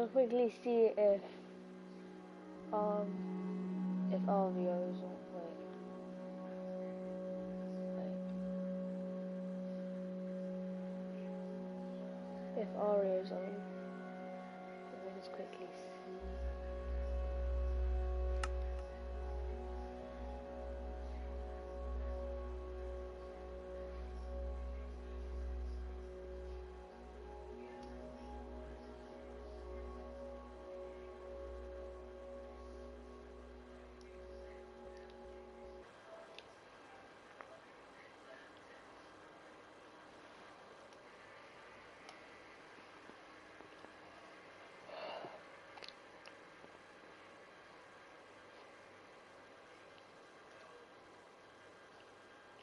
gonna quickly see um if Orio's on. Wait. If Orio's on, let me just quickly see.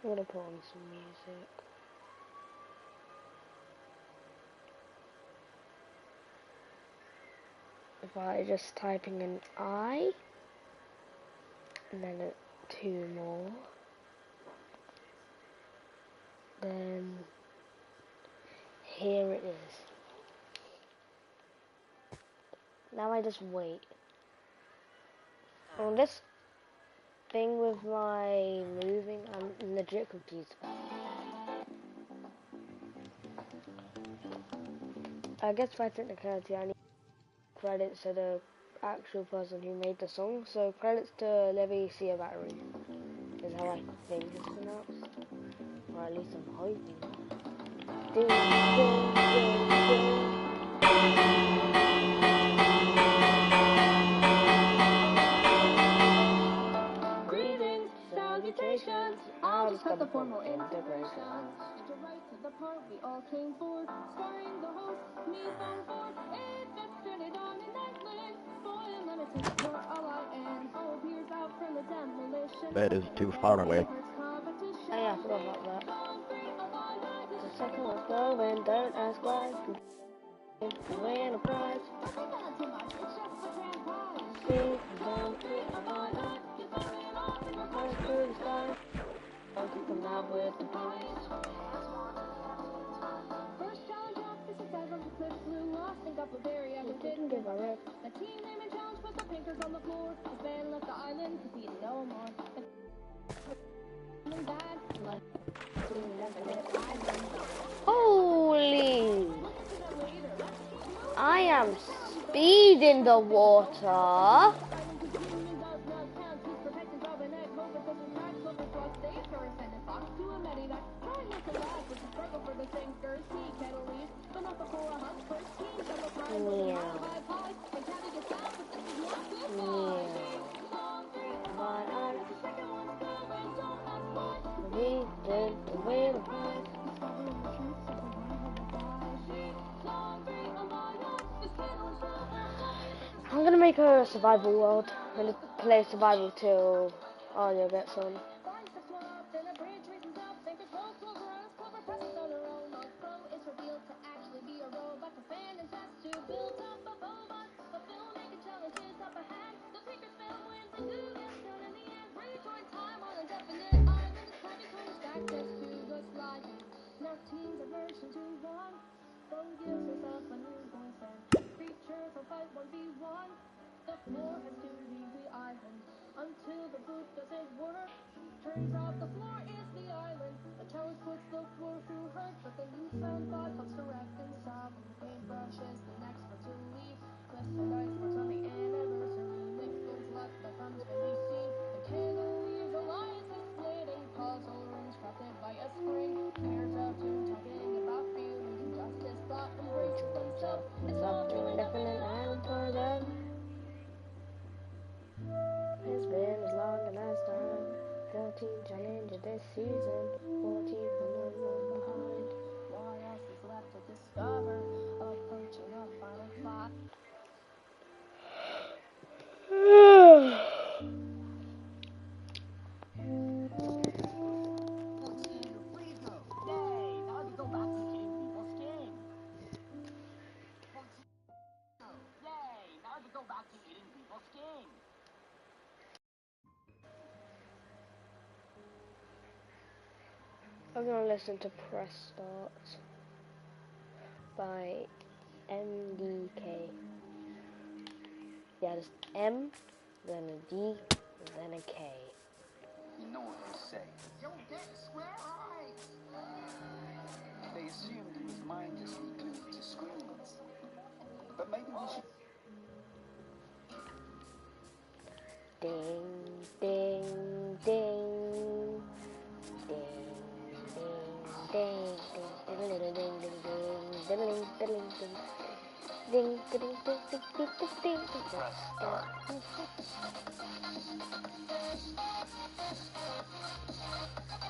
I'm gonna put on some music. If I just typing in I, and then 2 more, then here it is. Now I just wait. On this thing with my moving, I'm legit confused. I guess by technicality I need credits to the actual person who made the song, so credits to Levy Cia Battery is how I think it's pronounced, or at least I'm hoping. Ding, ding, ding, ding. Greetings, salutations, I'll just cut the formal integrations. To right to the part we all came for, starring the host, me from 4. It gets started on an island, boy unlimited, you're all I am. All appears out from the demolition. That is too far away. Oh yeah, I forgot about that. The second was going, don't ask why. Win a prize. See, don't put a bite up. Fly through the sky. I'll keep them out with the prize. First challenge off, this is guys on the cliff flew off. Think up a berry, I didn't give a rip. The team name and challenge put the painters on the floor. The band left the island, cause he no more. Holy! I am speed in the water. I'm gonna make a survival world and play survival till Arya gets on. The floor has to leave the island until the boot doesn't work. Turns out the floor is the island. The challenge puts the floor through hurt, but the newfound thought helps to reconcile. When the paintbrush is the next one to leave. Mr. Dice works on the anniversary. Nickels left, the thumbs can be seen. The candle leaves the lines are splitting. Puzzle rooms trapped by a spring. Pairs of two talking about feelings. Injustice, thought, and break themselves. It's up to indefinite and for them. It's been as long as time. 13 challenges this season. 14 from the one behind. What else is left to discover? Approaching a final plot. I'm gonna listen to Press Start by MDK. Yeah, just M, then a D, then a K. You know what they say. Yo, get square eyes. They assumed he was mindlessly glued to screens. But maybe we should... Ding, ding, ding. Ding, ding, ding, ding, ding, ding, ding, ding, ding, ding, ding. Ding, ding, ding, ding, ding, ding, ding, ding. Press start.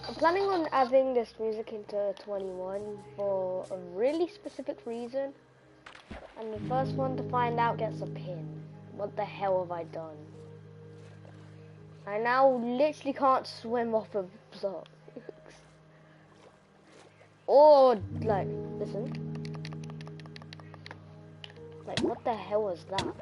I'm planning on adding this music into 21 for a really specific reason. And the first one to find out gets a pin. What the hell have I done? I now literally can't swim off of blocks. Or, like, listen. Like, what the hell was that?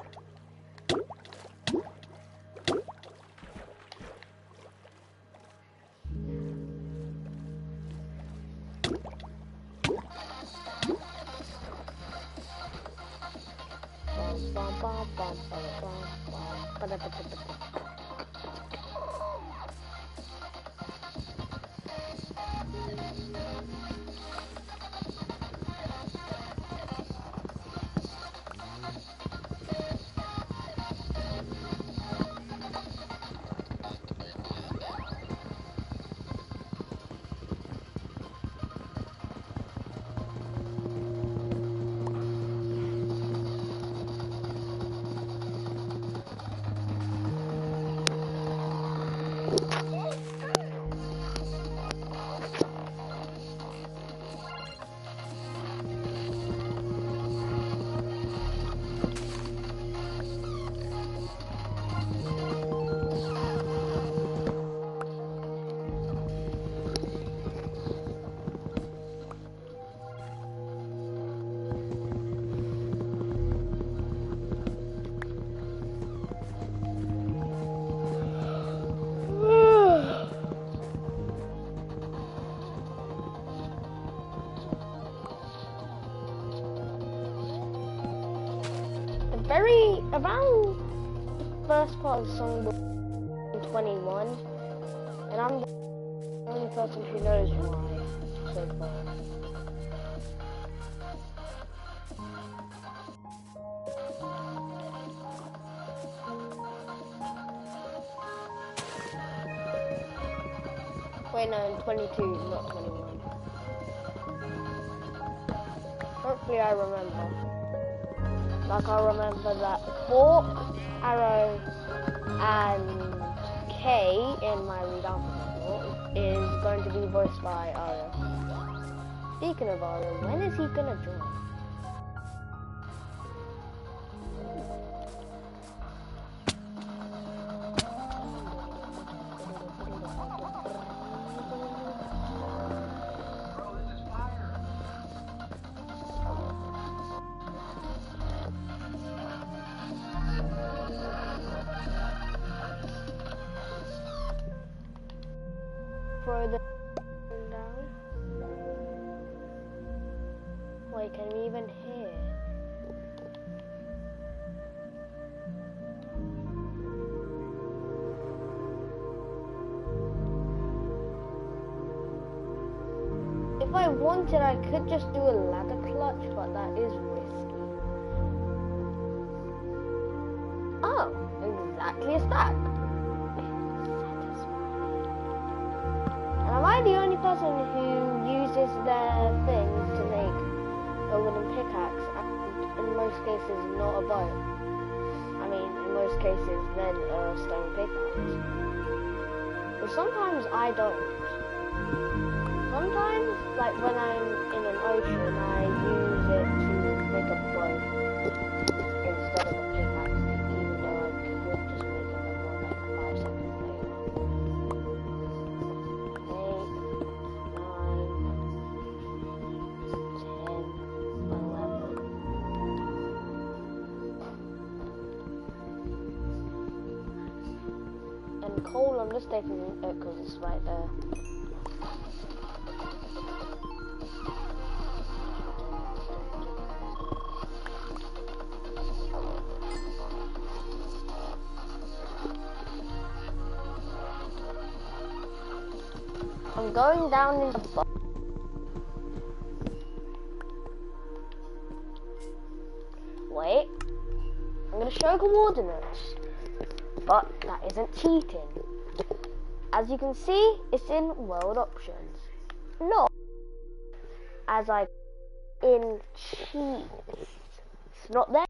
Around the first part of the song was 21, and I'm the only person who knows why so far. Wait, no, 22, not 21. Hopefully I remember. Like I remember that Fork, Arrow, and K in my readout is going to be voiced by Arrow. Speaking of Arrow, when is he gonna join? Throw the down. Wait, can we even hear? If I wanted, I could just do a ladder clutch, but that is risky. Oh, exactly a stack. Am I the only person who uses their things to make a wooden pickaxe and in most cases not a bow? I mean, in most cases then a stone pickaxe. But sometimes I don't. Sometimes, like when I'm in an ocean, I use it to make a bow instead of a pickaxe, even though I could just make another one like 5 seconds later. 8, 9, 10, 11. And coal, I'm just taking it because it's right there. I'm going down in the box. Wait. I'm going to show coordinates. But that isn't cheating. As you can see, it's in world options. Not as I in cheats. It's not there.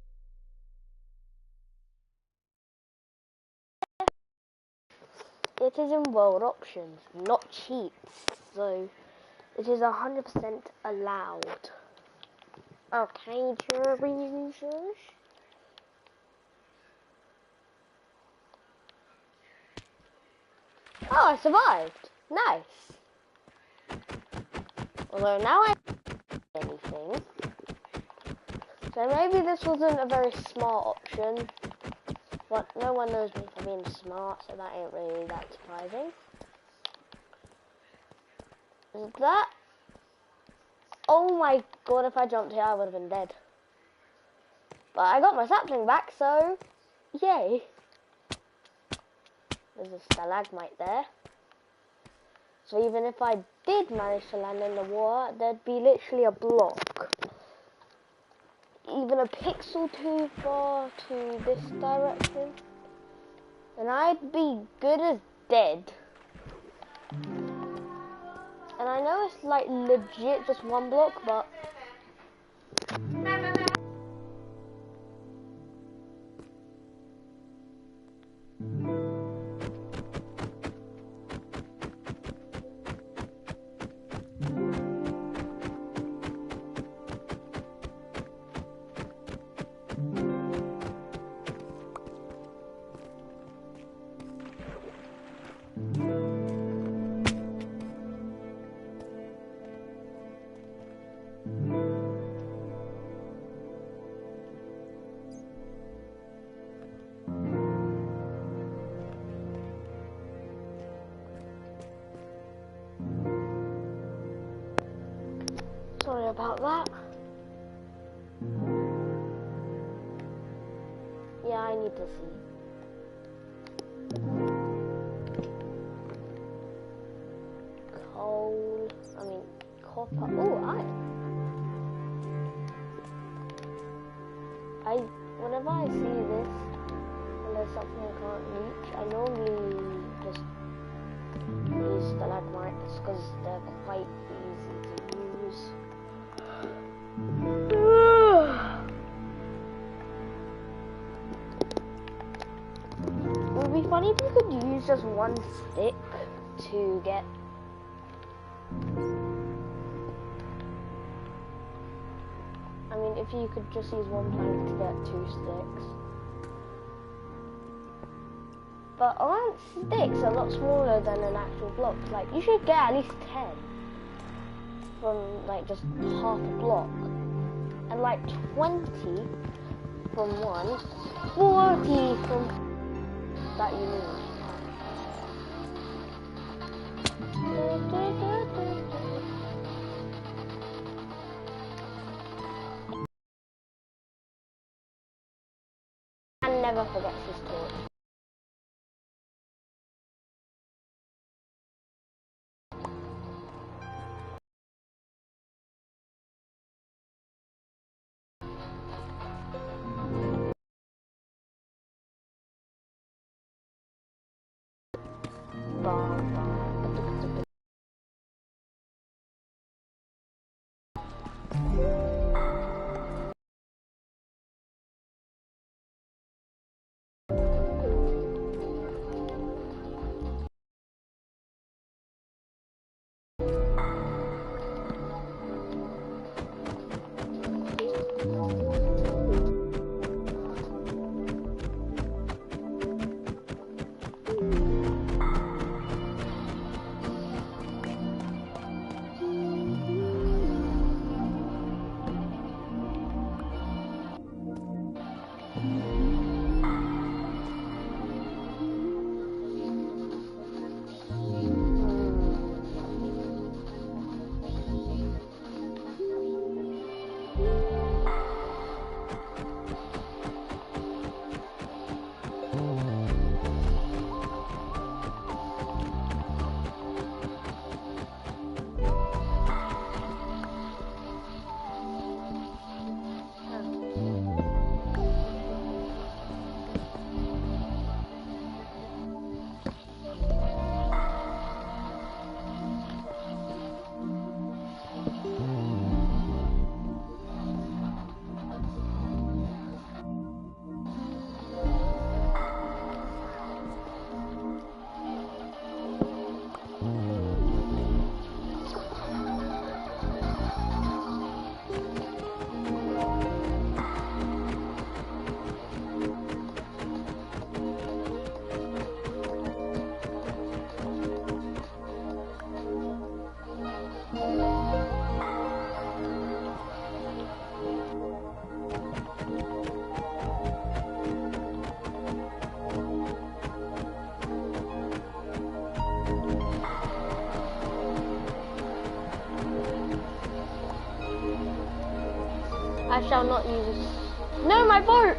It is in world options, not cheats. So it is 100% allowed. Okay, users. Oh, I survived. Nice. Although now I don't do anything. So maybe this wasn't a very smart option. But no one knows me for being smart, so that ain't really that surprising. Is that? Oh my god, if I jumped here I would have been dead. But I got my sapling back, so yay. There's a stalagmite there. So even if I did manage to land in the water, there'd be literally a block. Even a pixel too far to this direction. And I'd be good as dead. And I know it's like legit just one block, but sorry about that. Yeah, I need to see. Coal, copper. Oh, iron. Whenever I see this, and there's something I can't reach, I normally just use stalagmites because they're quite easy to use. It would be funny if you could use just one stick to get. I mean, if you could just use one plank to get 2 sticks. But aren't sticks a lot smaller than an actual block? Like, you should get at least 10 from, like, just half a block. And, like, 20 from one, 40 from that you need. And never forgets his torch. I shall not use... No, my boat!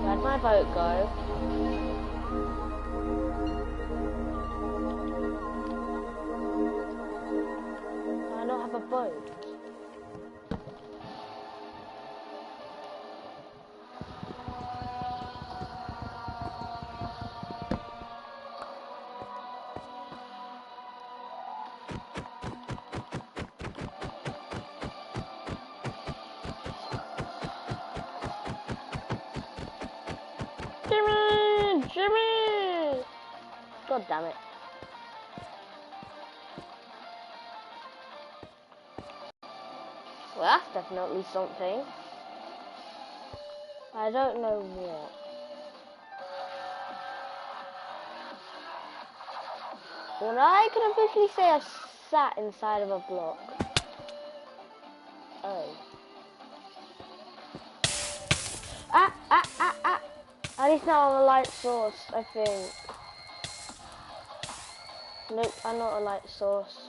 Where'd my boat go? I don't have a boat. Jimmy! God damn it. Well, that's definitely something. I don't know what. Well, I can officially say I've sat inside of a block. Oh. Ah! At least now I'm a light source, I think. Nope, I'm not a light source.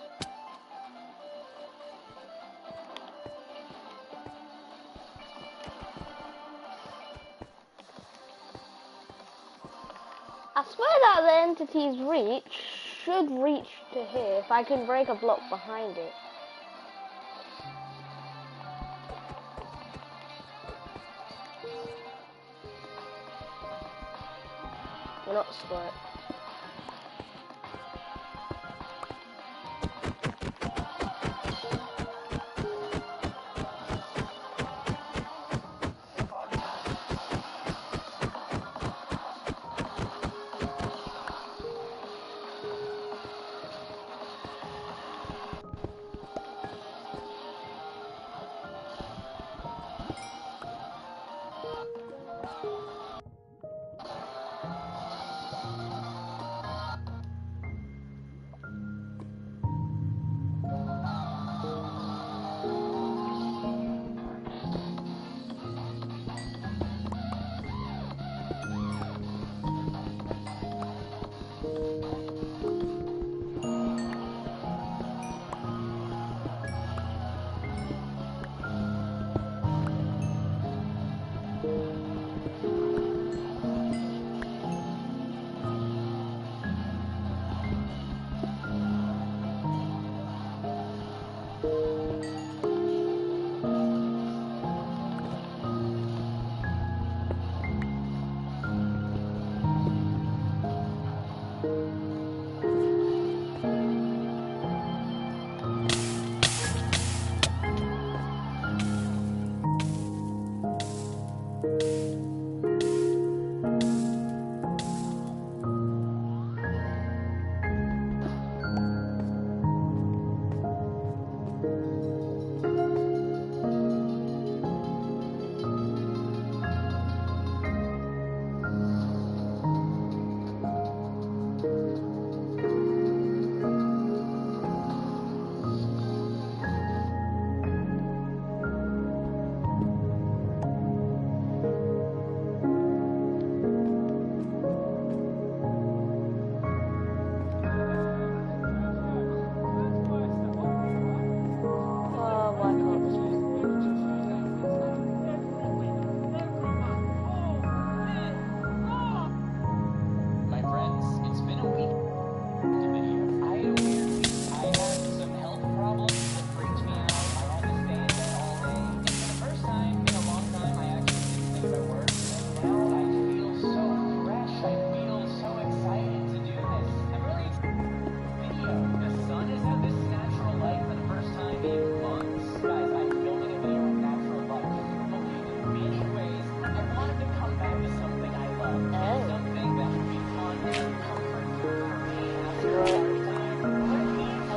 I swear that the entity's reach should reach to here if I can break a block behind it. You're not squirt.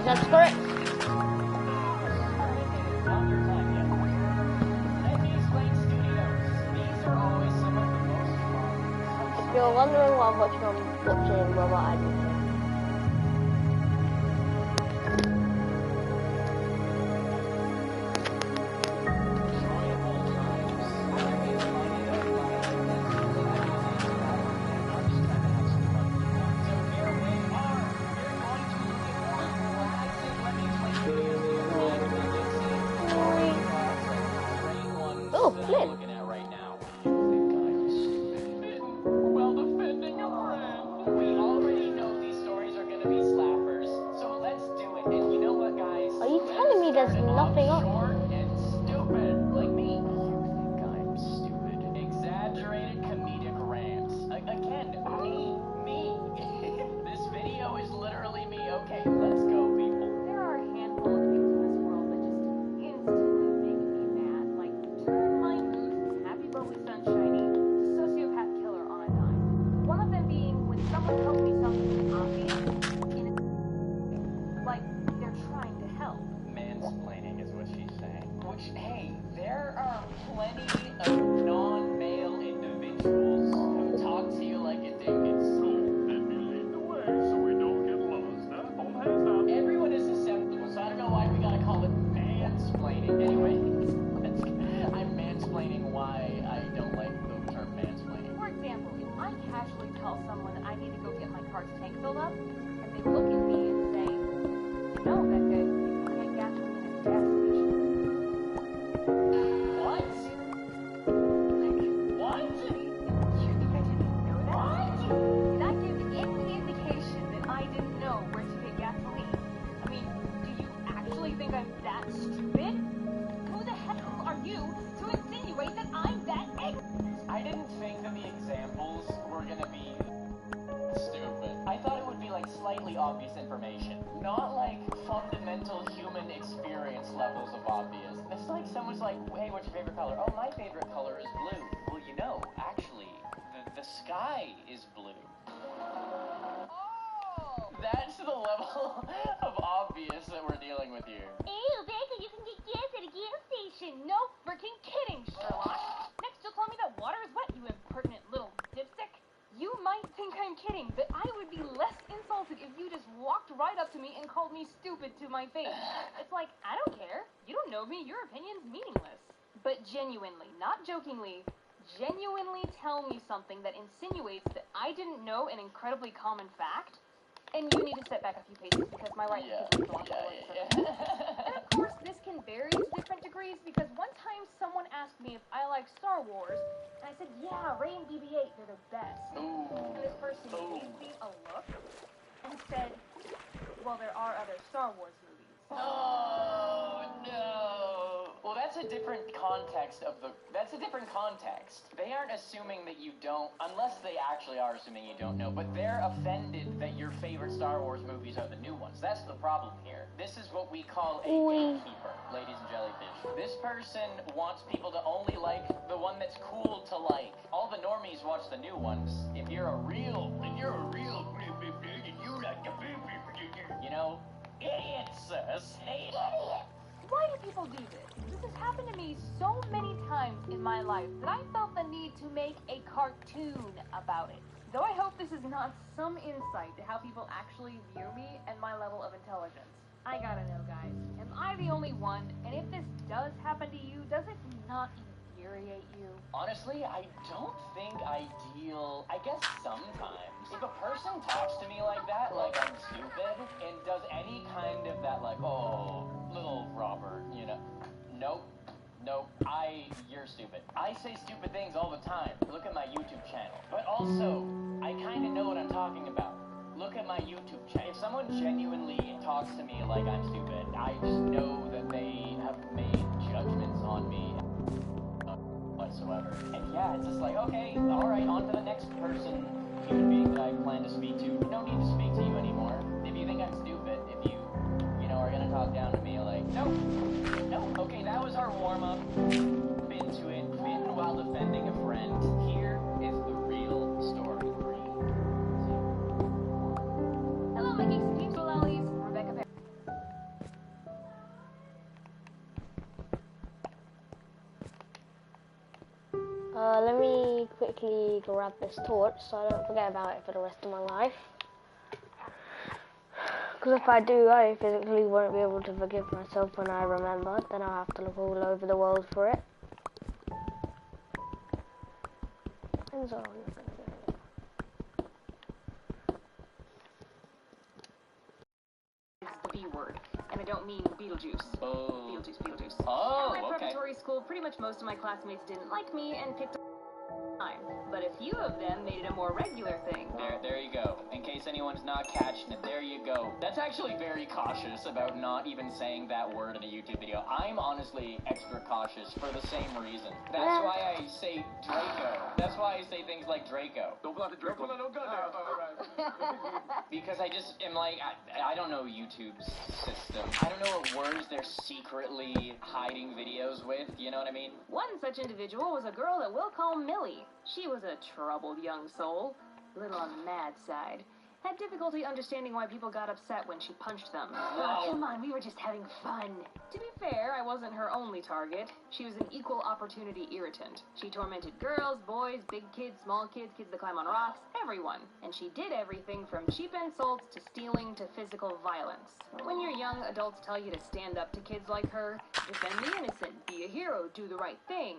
That's correct. If you're wondering what I'm watching Robot Admin. there's nothing up. Short and stupid, like me. You think I'm stupid? Exaggerated comedic rants. Again, me. This video is literally me. Okay, let's go, people. There are a handful of things in this world that just instantly make me mad. Like, turn my mood from happy, bubbly, sunshiny to sociopath killer on a dime. One of them being when someone tells me something obvious, like they're trying to help. Mansplaining is what she's saying. Which, hey, there are plenty of non-male individuals who talk to you like a dickhead. Let me lead the way so we don't get lost, huh? Hold hands up. Everyone is susceptible, so I don't know why we gotta call it mansplaining. Anyway, I'm mansplaining why I don't like the term mansplaining. For example, if I casually tell someone that I need to go get my car's tank filled up, and they look at me and say, "No, Becca, you can get gasoline at a gas station." What? What? You think I didn't know that? Did I give any indication that I didn't know where to get gasoline? I mean, do you actually think I'm that stupid? Who the hell are you to insinuate that I'm that ignorant? I didn't think that the examples were gonna be stupid. I thought it would be like slightly obvious information, not like fundamental human experience levels of obvious. It's like someone's like, hey, what's your favorite color? Oh, my favorite color is blue. Well, you know, actually, the sky is blue. Oh! That's the level of obvious that we're dealing with here. Ew, Becca, you can get gas at a gas station. No freaking kidding, Sherlock. Next, you'll tell me that water is wet, you impertinent little dipstick. You might think I'm kidding, but I would be less insulted if you just walked right up to me and called me stupid to my face. It's like, I don't care. You don't know me. Your opinion's meaningless. But genuinely, not jokingly, genuinely tell me something that insinuates that I didn't know an incredibly common fact, and you need to step back a few paces because my right hand is going And of course, this can vary to different degrees because one time someone asked me if I like Star Wars, and I said, yeah, Rey and BB-8, they're the best. And this person gave me a look and said, well, there are other Star Wars movies. Oh, no. Well, that's a different context that's a different context. They aren't assuming that you don't, unless they actually are assuming you don't know, but they're offended that your favorite Star Wars movies are the new ones. That's the problem here. This is what we call a gatekeeper, ladies and jellyfish. This person wants people to only like the one that's cool to like. All the normies watch the new ones. If you're a real, you like the you know, idiots, idiot. Why do people do this? This has happened to me so many times in my life that I felt the need to make a cartoon about it. Though I hope this is not some insight to how people actually view me and my level of intelligence. I gotta know, guys. Am I the only one? And if this does happen to you, does it not infuriate you? Honestly, I don't think I guess sometimes. If a person talks to me like that, like I'm stupid, and does any kind of that, like, oh, little Robert, you know, nope, you're stupid. I say stupid things all the time. Look at my YouTube channel. But also, I kind of know what I'm talking about. Look at my YouTube channel. If someone genuinely talks to me like I'm stupid, I just know that they have made judgments on me whatsoever. And yeah, it's just like, okay, alright, on to the next person, human being that I plan to speak to. No need to speak to you anymore. If you think I'm stupid, if you are gonna talk down to me, like, no, okay, that was our warm-up. Into it, bitten while defending a friend. Here is the real story. Hello, my geeks and peeps, lollies. Rebecca Perry. Let me quickly grab this torch so I don't forget about it for the rest of my life. Because if I do, I physically won't be able to forgive myself when I remember. Then I'll have to look all over the world for it. And so I'm not gonna do it. It's the B word, and I don't mean Beetlejuice. Oh. Beetlejuice. Oh, At my okay. preparatory school, pretty much most of my classmates didn't like me and picked time. But a few of them made it a more regular thing. There you go. In case anyone's not catching it, there you go. That's actually very cautious about not even saying that word in a YouTube video. I'm honestly extra cautious for the same reason. That's why I say Draco. That's why I say things like Draco. Don't block the Draco. No, go there. Because I just am like, I don't know YouTube's system. I don't know what words they're secretly hiding videos with, you know what I mean? One such individual was a girl that we'll call Millie. She was a troubled young soul, a little on the mad side. Had difficulty understanding why people got upset when she punched them. Oh, come on, we were just having fun. To be fair, I wasn't her only target. She was an equal opportunity irritant. She tormented girls, boys, big kids, small kids, kids that climb on rocks, everyone. And she did everything from cheap insults to stealing to physical violence. When you're young, adults tell you to stand up to kids like her, defend the innocent, be a hero, do the right thing.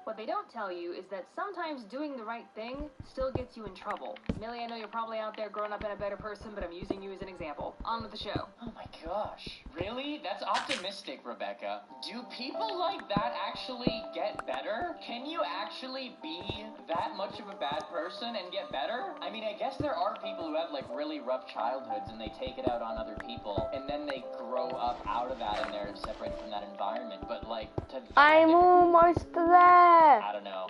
What they don't tell you is that sometimes doing the right thing still gets you in trouble. Millie, I know you're probably out there growing up in a better person, but I'm using you as an example. On with the show. Oh my gosh. Really? That's optimistic, Rebecca. Do people like that actually get better? Can you actually be that much of a bad person and get better? I mean, I guess there are people who have like really rough childhoods and they take it out on other people and then they grow up out of that and they're separated from that environment. But like, to that I'm almost there. I don't know.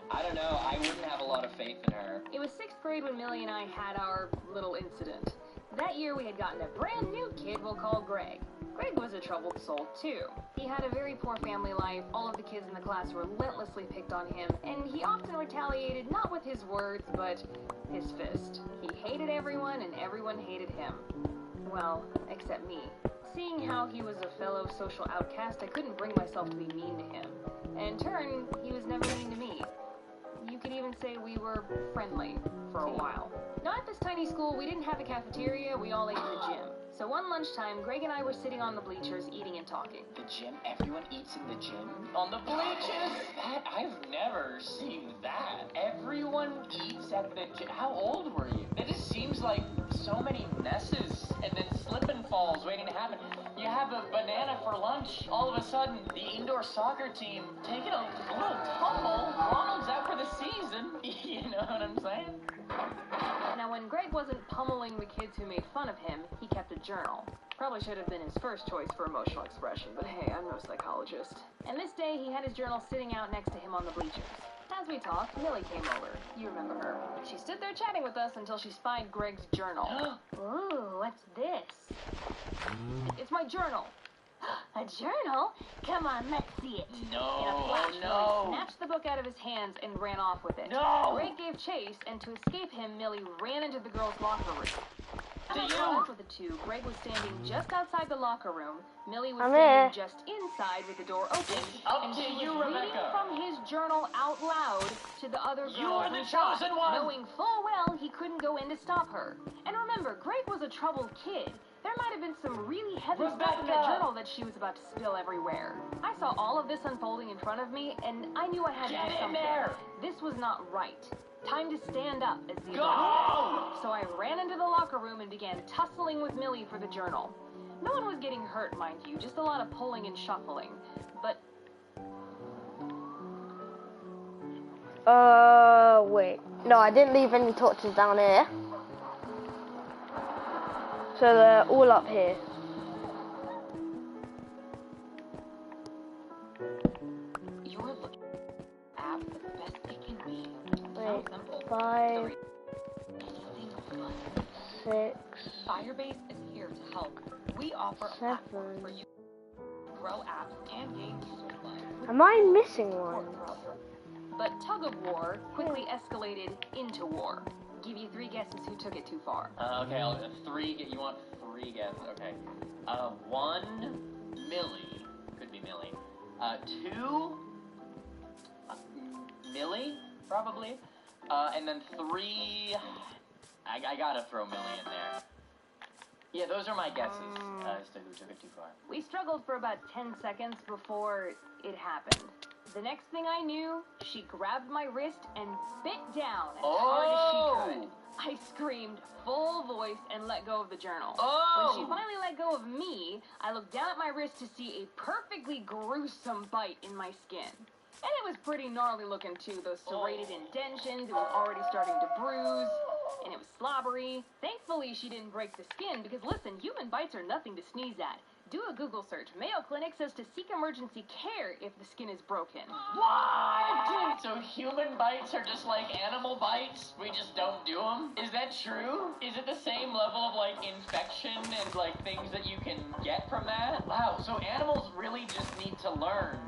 I wouldn't have a lot of faith in her. It was 6th grade when Millie and I had our little incident. That year we had gotten a brand new kid we'll call Greg. Greg was a troubled soul too. He had a very poor family life, all of the kids in the class relentlessly picked on him, and he often retaliated not with his words, but his fist. He hated everyone and everyone hated him. Well, except me. Seeing how he was a fellow social outcast, I couldn't bring myself to be mean to him. And in turn, he was never mean to me. You could even say we were friendly for a while. Now at this tiny school, we didn't have a cafeteria, we all ate in the gym. So one lunchtime, Greg and I were sitting on the bleachers eating and talking. The gym? Everyone eats in the gym? On the bleachers? That, I've never seen that. Everyone eats at the gym. How old were you? It just seems like so many messes and then slip and falls waiting to happen. You have a banana for lunch. All of a sudden, the indoor soccer team taking a little tumble. Ronald's out for the season. You know what I'm saying? Now, when Greg wasn't pummeling the kids who made fun of him, he kept a journal. Probably should have been his first choice for emotional expression, but hey, I'm no psychologist. And this day, he had his journal sitting out next to him on the bleachers. As we talked, Millie came over. You remember her. She stood there chatting with us until she spied Greg's journal. Ooh, what's this? It's my journal. A journal? Come on, let's see it. No, In a flash, no. Millie snatched the book out of his hands and ran off with it. No. Greg gave chase, and to escape him, Millie ran into the girls' locker room. To As I you. caught up with the two, Greg was standing just outside the locker room. Millie was I'm standing here. just inside with the door open. Up and to she you, was reading Rebecca. from his journal out loud to the other girls. You are the inside, chosen one. knowing full well he couldn't go in to stop her. And remember, Greg was a troubled kid. There might have been some really heavy stuff in that Rebecca. journal that she was about to spill everywhere. I saw all of this unfolding in front of me, and I knew I had to Get do in something. there. This was not right. Time to stand up, as the Go! adults said. So I ran into the locker room and began tussling with Millie for the journal. No one was getting hurt, mind you, just a lot of pulling and shuffling. But Wait. No, I didn't leave any torches down here. So they're all up here. you're looking at the best it can be. Wait, Simple. 5, 6, Firebase is here to help. We offer a 7. platform for you to grow apps and games users like. Am I missing one? But tug of war quickly escalated into war. Give you 3 guesses who took it too far. Okay, you want 3 guesses, okay. 1, Millie. Could be Millie. 2, Millie, probably. And then 3, I gotta throw Millie in there. Yeah, those are my guesses as to who took it too far. We struggled for about 10 seconds before it happened. The next thing I knew, she grabbed my wrist and bit down as hard as she could. I screamed full voice and let go of the journal. When she finally let go of me, I looked down at my wrist to see a perfectly gruesome bite in my skin. And it was pretty gnarly looking too. Those serrated indentions, it was already starting to bruise, and it was slobbery. Thankfully, she didn't break the skin because, listen, human bites are nothing to sneeze at. Do a Google search. Mayo Clinic says to seek emergency care if the skin is broken. What? So human bites are just like animal bites? We just don't do them? Is that true? Is it the same level of like infection and like things that you can get from that? Wow, so animals really just need to learn.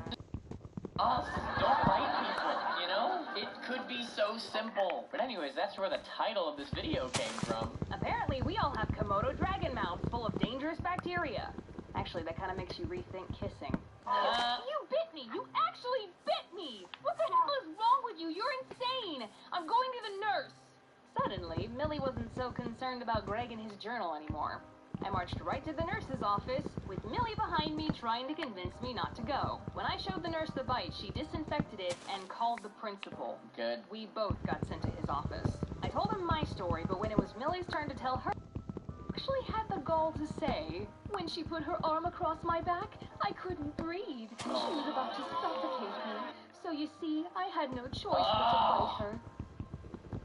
Us, don't bite people, you know? It could be so simple. But anyways, that's where the title of this video came from. Apparently, we all have Komodo dragon mouths full of dangerous bacteria. Actually, that kind of makes you rethink kissing. You bit me! You actually bit me! What the hell is wrong with you? You're insane! I'm going to the nurse! Suddenly, Millie wasn't so concerned about Greg and his journal anymore. I marched right to the nurse's office, with Millie behind me trying to convince me not to go. When I showed the nurse the bite, she disinfected it and called the principal. Good. We both got sent to his office. I told him my story, but when it was Millie's turn to tell her, actually had the gall to say, when she put her arm across my back, I couldn't breathe. She was about to suffocate me. So you see, I had no choice but to bite her.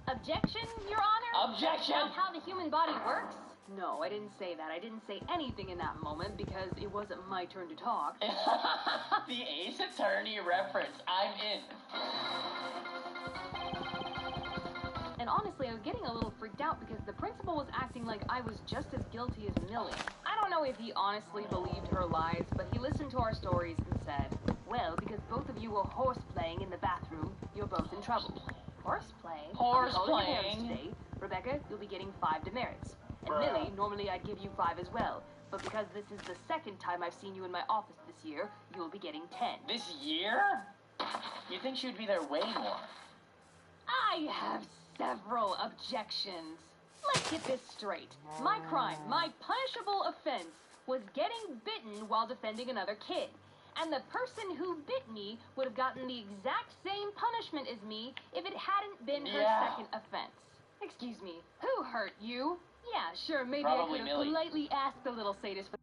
Objection, Your Honor? Objection! That's not how the human body works? No, I didn't say that. I didn't say anything in that moment because it wasn't my turn to talk. The Ace Attorney reference. I'm in. And honestly, I was getting a little freaked out because the principal was acting like I was just as guilty as Millie. I don't know if he honestly believed her lies, but he listened to our stories and said, well, because both of you were horseplaying in the bathroom, you're both in trouble. Horseplay? Horseplaying? Today. Rebecca, you'll be getting 5 demerits. And Millie, normally I'd give you 5 as well. But because this is the second time I've seen you in my office this year, you'll be getting 10. This year? You'd think she would be there way more. I have several objections. Let's get this straight. My crime, my punishable offense, was getting bitten while defending another kid. And the person who bit me would have gotten the exact same punishment as me if it hadn't been her second offense. Excuse me, who hurt you? Yeah, sure, maybe Probably I could have Millie. politely asked the little sadist for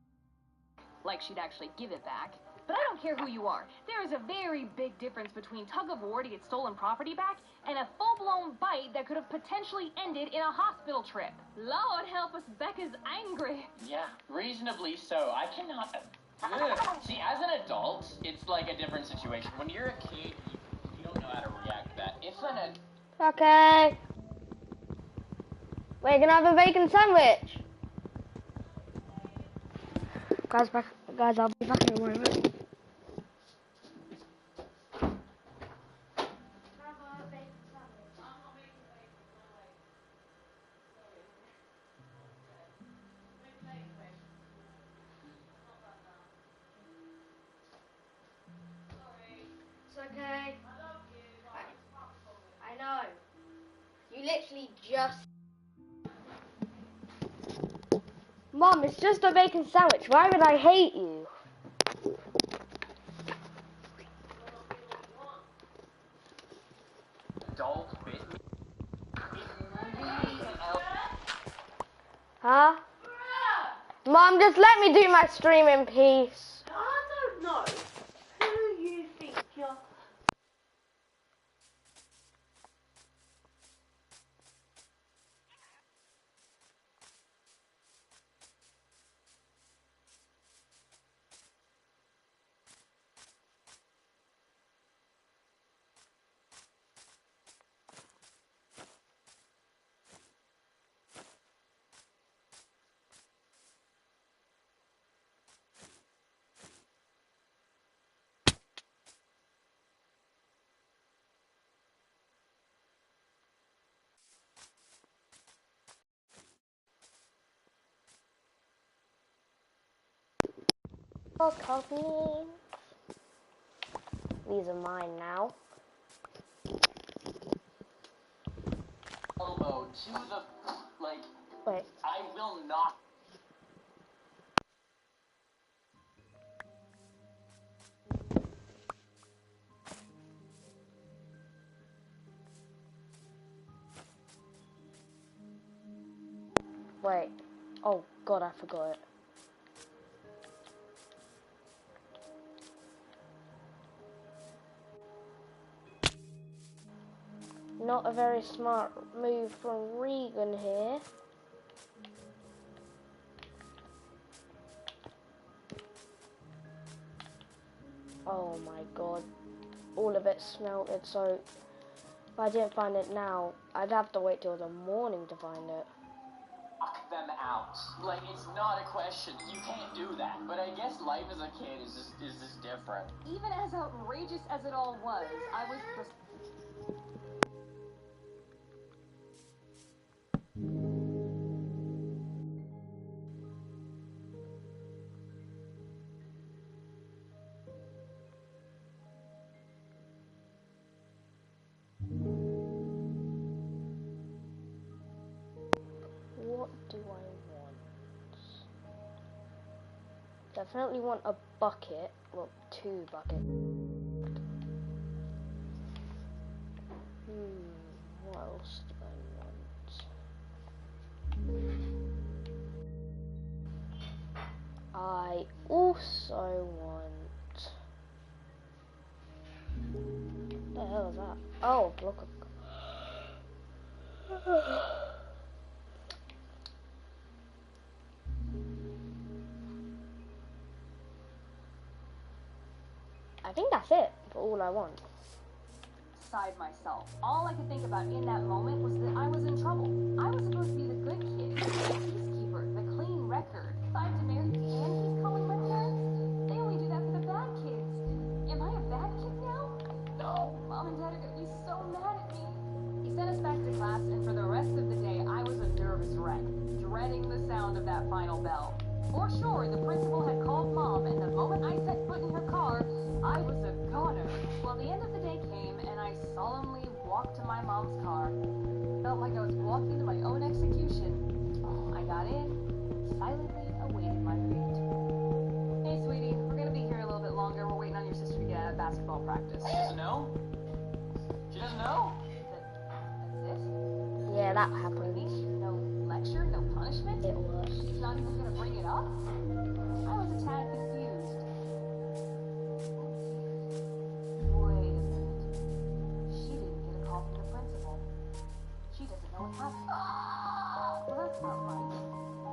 like she'd actually give it back. But I don't care who you are. There is a very big difference between tug of war to get stolen property back and a full-blown bite that could have potentially ended in a hospital trip. Lord help us, Becca's angry. Yeah, reasonably so. I cannot... Ugh. See, as an adult, it's like a different situation. When you're a kid, you don't know how to react to that. If an Okay. We're gonna have a bacon sandwich. Guys, I'll be back in a moment. It's okay. I know. You literally just... Mom, it's just a bacon sandwich. Why would I hate you? adult bit me, Huh? Mom, just let me do my stream in peace. I don't know who you think you're. For company. These are mine now. elbow to the, like, Wait. I will not. Wait. Oh God, I forgot it. not a very smart move from Reagan here. Oh my god, all of it smelted, so if I didn't find it now, I'd have to wait till the morning to find it. Knock them out. Like, it's not a question. You can't do that. But I guess life as a kid is just different. Even as outrageous as it all was, I was What do I want? Definitely want a bucket. Well, 2 buckets. What else do I want? I also want... What the hell is that? Oh, a block of... I think that's it for all I want. beside myself. All I could think about in that moment was that I was in trouble. I was supposed to be the good kid, the peacekeeper, the clean record. If I'm demerit and he's calling my parents, they only do that for the bad kids. Am I a bad kid now? No. Mom and Dad are gonna be so mad at me. He sent us back to class, and for the rest of the day, I was a nervous wreck, dreading the sound of that final bell. For sure, the principal had called Mom, and the moment I set foot in her car, I was a goner. Well, the end of the day came, and I solemnly walked to my mom's car. Felt like I was walking to my own execution. I got in, silently awaited my fate. Hey, sweetie, we're gonna be here a little bit longer. We're waiting on your sister to get out of basketball practice. She doesn't know? She doesn't know? That's it? Yeah, that happens. No lecture, no punishment? It was. She's not even gonna bring it up? I was a tad confused. Wait a minute. She didn't get a call from the principal. She doesn't know what happened. Well, that's not right.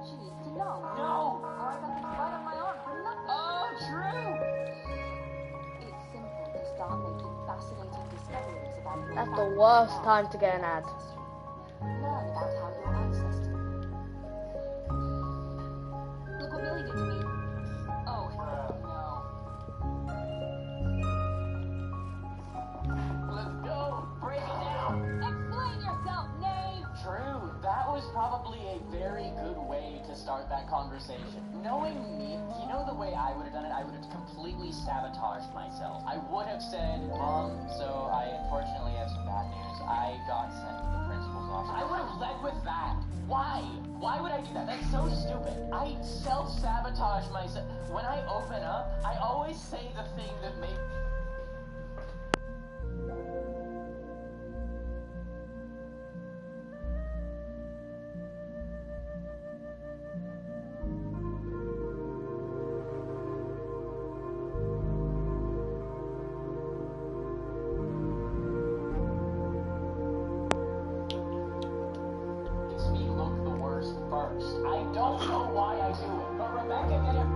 She needs to know. No! Or I got this bite on my arm for nothing. Oh, true! It's simple to start making fascinating discoveries about your That's the family worst and time to get an ad. ancestry. Learn about how your ancestors. Look what Billy did to me. Oh, no. Let's go! Break it down! Explain yourself, Nate! True, that was probably a very good way to start that conversation. Knowing me, you know the way I would have done it? I would have completely sabotaged myself. I would have said, Mom, so I unfortunately have some bad news. I got sent to the principal's office. I would have led with that. Why? Why would I do that? That's so stupid. I self-sabotage myself. When I open up, I always say the thing that makes... makes me look the worst first. I don't know why I do it, but Rebecca did it.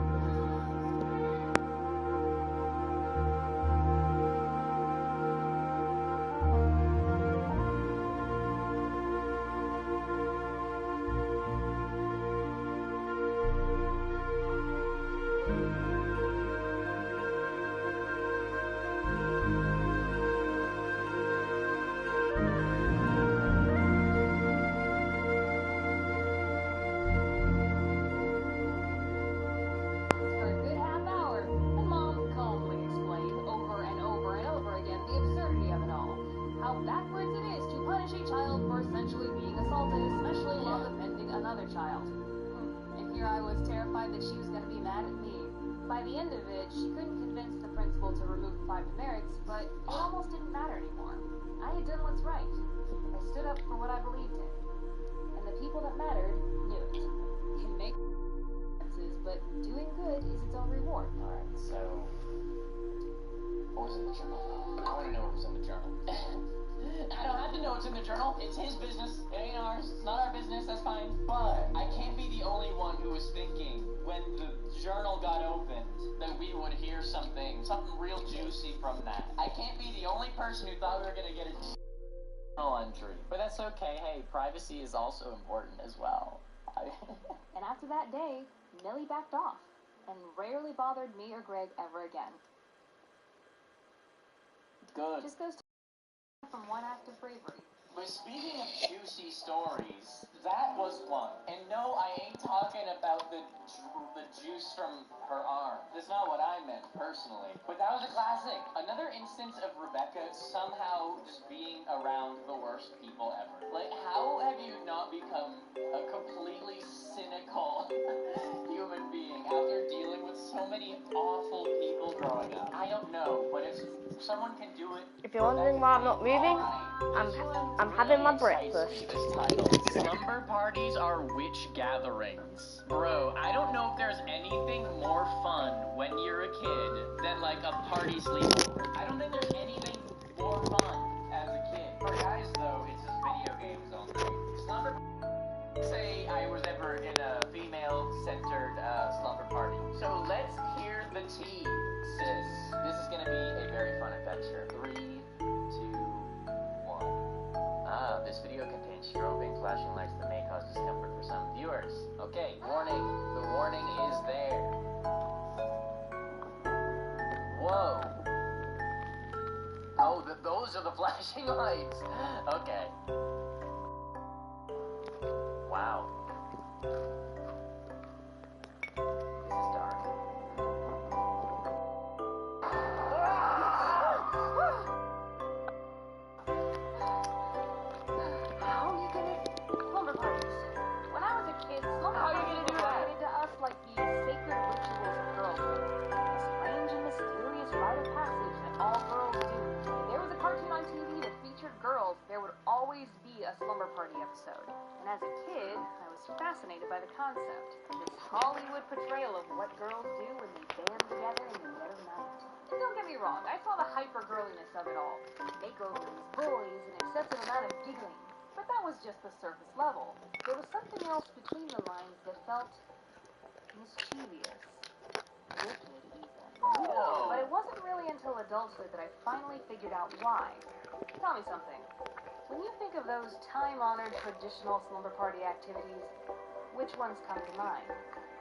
For a good half hour, and Mom calmly explained over and over and over again the absurdity of it all. How backwards it is to punish a child for essentially being assaulted, especially while defending another child. And here I was terrified that she was going to be mad at me. By the end of it, she couldn't convince the principal to remove 5 demerits, but it almost didn't matter anymore. I had done what's right. I stood up for what I believed in. And the people that mattered knew it. Can make but doing good is its own reward. Alright, so... What was in the journal, though? I want to know what was in the journal. I don't have to know what's in the journal. It's his business. It ain't ours. It's not our business. That's fine. But I can't be the only one who was thinking when the journal got opened that we would hear something real juicy from that. I can't be the only person who thought we were gonna get a journal entry. But that's okay. Hey, privacy is also important as well. And after that day, Millie backed off and rarely bothered me or Greg ever again. Good. Just goes to from one act of bravery. But speaking of juicy stories, that was one. And no, I ain't talking about the juice from her arm. That's not what I meant, personally. But that was a classic. Another instance of Rebecca somehow just being around the worst people ever. Like, how have you not become a completely cynical human being after dealing with so many awful people growing up? I don't know, but if someone can do it... If you're wondering why I'm not moving, I'm having my breakfast. Slumber parties are witch gatherings. Bro, I don't know if there's anything more fun when you're a kid than like a party sleepover. I don't think there's anything more fun as a kid. For guys though, it's just video games only. Slumber say I was ever in a female-centered slumber party. So let's hear the tea, sis. This is gonna be a very fun adventure. 3, 2, 1. This video contains strobing, flashing lights that may cause discomfort for some viewers. Okay, warning. The warning is there. Whoa. Oh, those are the flashing lights. Okay. Wow. This is dark. How are you gonna slumber parties? When I was a kid, slumber How are you parties gonna do were that? related to us like the sacred rituals of girlhood. A strange and mysterious rite of passage that all girls do. If there was a cartoon on TV that featured girls, there would always be a slumber party episode. And as a kid, I was fascinated by the concept. This Hollywood portrayal of what girls do when they band together in the dead of night. And don't get me wrong, I saw the hyper-girliness of it all. Makeovers, boys, an excessive amount of giggling. But that was just the surface level. There was something else between the lines that felt mischievous. Wicked, even. Whoa. But it wasn't really until adulthood that I finally figured out why. Tell me something. When you think of those time-honored traditional slumber party activities, which ones come to mind?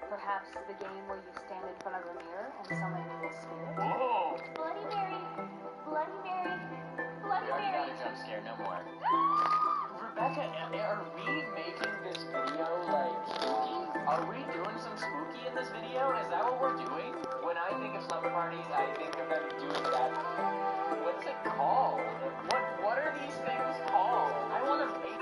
Perhaps the game where you stand in front of a mirror and summon evil spirits? Whoa. Bloody Mary! Bloody Mary! Bloody We already got Mary! a jump scare, no more. Rebecca, are we making this video, like, spooky? Are we doing some spooky in this video? Is that what we're doing? When I think of slumber parties, I think of them doing that. What's it called? What are these things called? I want to make...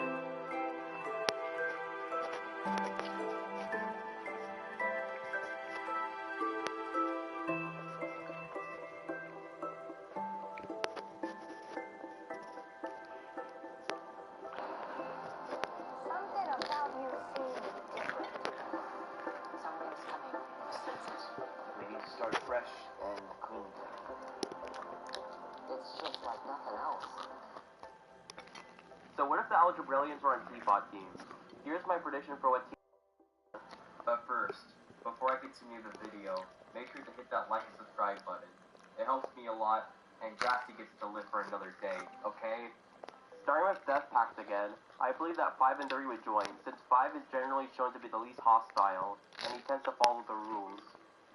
Something about you seemed different. Something's coming. Senses. We need to start fresh and clean. It's just like nothing else. So what if the Algebraians were on Teapot teams? Here's my prediction for what team. But first, before I continue the video, make sure to hit that like and subscribe button. It helps me a lot, and Jassy gets to live for another day, okay? Starting with Death Pact again, I believe that 5 and 3 would join, since 5 is generally shown to be the least hostile, and he tends to follow the rules.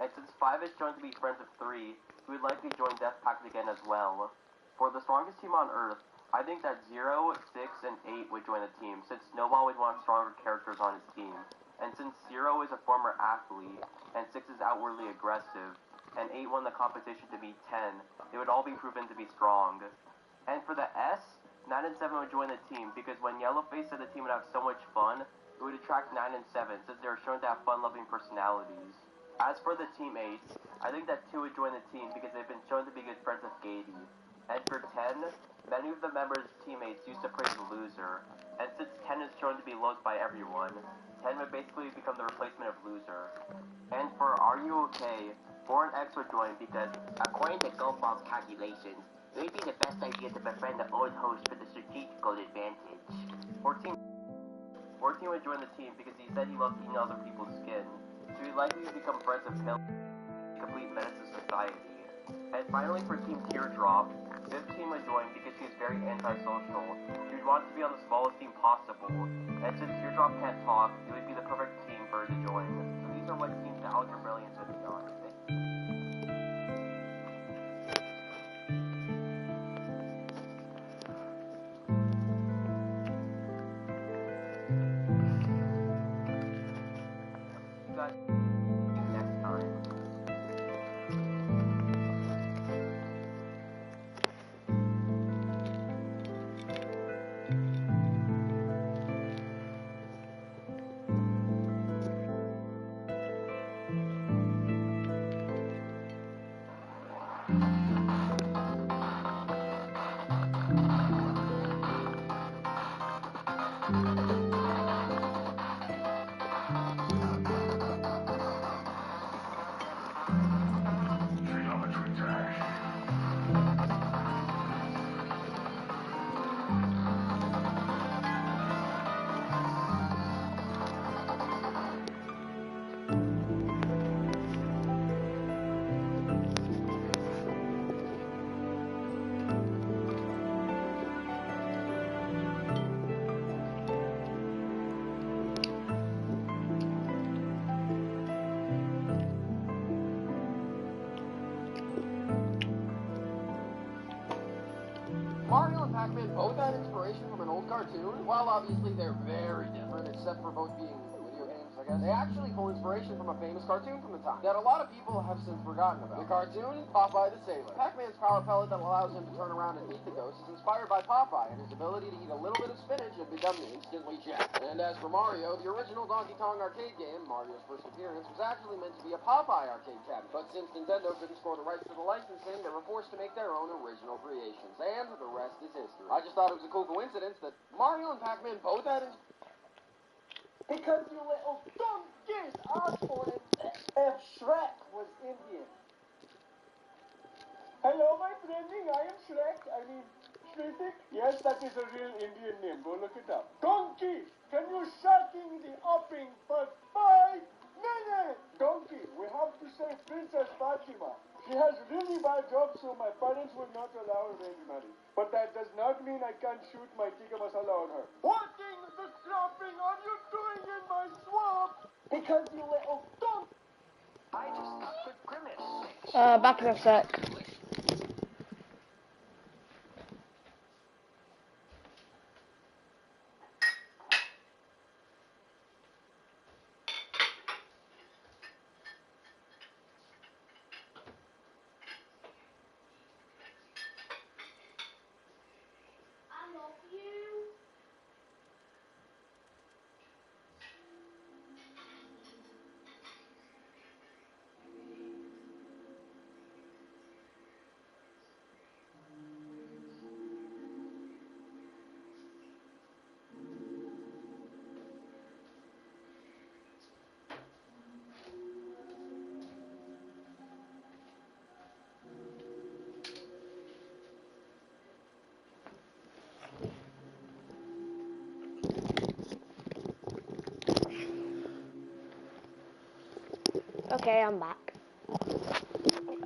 And since 5 is shown to be friends of 3, he would likely join Death Pact again as well. For the strongest team on Earth, I think that 0, 6, and 8 would join the team, since Snowball would want stronger characters on his team. And since 0 is a former athlete, and 6 is outwardly aggressive, and 8 won the competition to beat 10, they would all be proven to be strong. And for the S, 9 and 7 would join the team, because when Yellowface said the team would have so much fun, it would attract 9 and 7, since they are shown to have fun-loving personalities. As for the teammates, I think that 2 would join the team because they've been shown to be good friends with Gady. And for 10, many of the members' teammates used to praise the loser, and since 10 is shown to be loved by everyone, 10 would basically become the replacement of loser. And for Are You Okay, Foreign X would join because, according to Goldball's calculations, it would be the best idea to befriend the old host for the strategical advantage. 14 would join the team because he said he loved eating other people's skin, so he'd likely to become friends with Pill, a complete menace to society. And finally, for Team Teardrop, 15 would join because she was very antisocial. She would want to be on the smallest team possible, and since Teardrop can't talk, it would be the perfect team for her to join. So these are what Team the Outer Brilliance would be on. You guys, next time. Mario and Pac-Man both had inspiration from an old cartoon. While obviously they're very different, except for both being video games, I guess, they actually pull inspiration from a famous cartoon from the time that a lot of people have since forgotten about. The cartoon, Popeye the Sailor. Pac-Man's power pellet that allows him to turn around and eat the ghost is inspired by Popeye and his ability to eat a little bit of spinach and become instantly jacked. And as for Mario, the original Donkey Kong arcade game, Mario's first appearance, was actually meant to be a Popeye arcade cabinet. But since Nintendo couldn't score the rights to the licensing, they were forced to make their own original creations. And the rest is history. I just thought it was a cool coincidence that Mario and Pac-Man both had Because you little donkeys asked for it if Shrek was Indian. Hello, my friending, I am Shrek. I mean, Shrek. Yes, that is a real Indian name. Go look it up. Donkey, can you shocking the upping for 5 minutes? Donkey, we have to save Princess Fatima. She has really bad jobs, so my parents will not allow arranged marriage. But that does not mean I can't shoot my tikka masala on her. What in the cropping are you doing in my swamp? Because you little donkey. I just thought the grimace. Back in a sec. I love you. Okay, I'm back.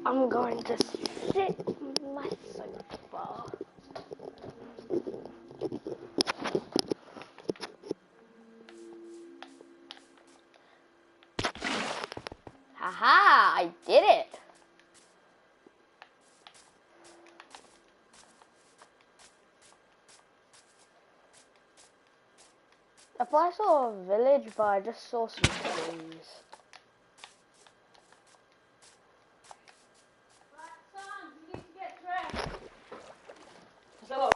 I'm going to sit on my sofa. Haha, I did it! If I saw a village, but I just saw some trees. Right, son, you need to get dressed. Hello.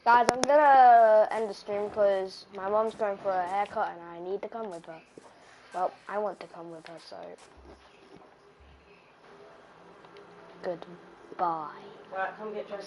Guys, I'm gonna end the stream because my mom's going for a haircut and I need to come with her. Well, I want to come with her, so goodbye. Alright, come get dressed.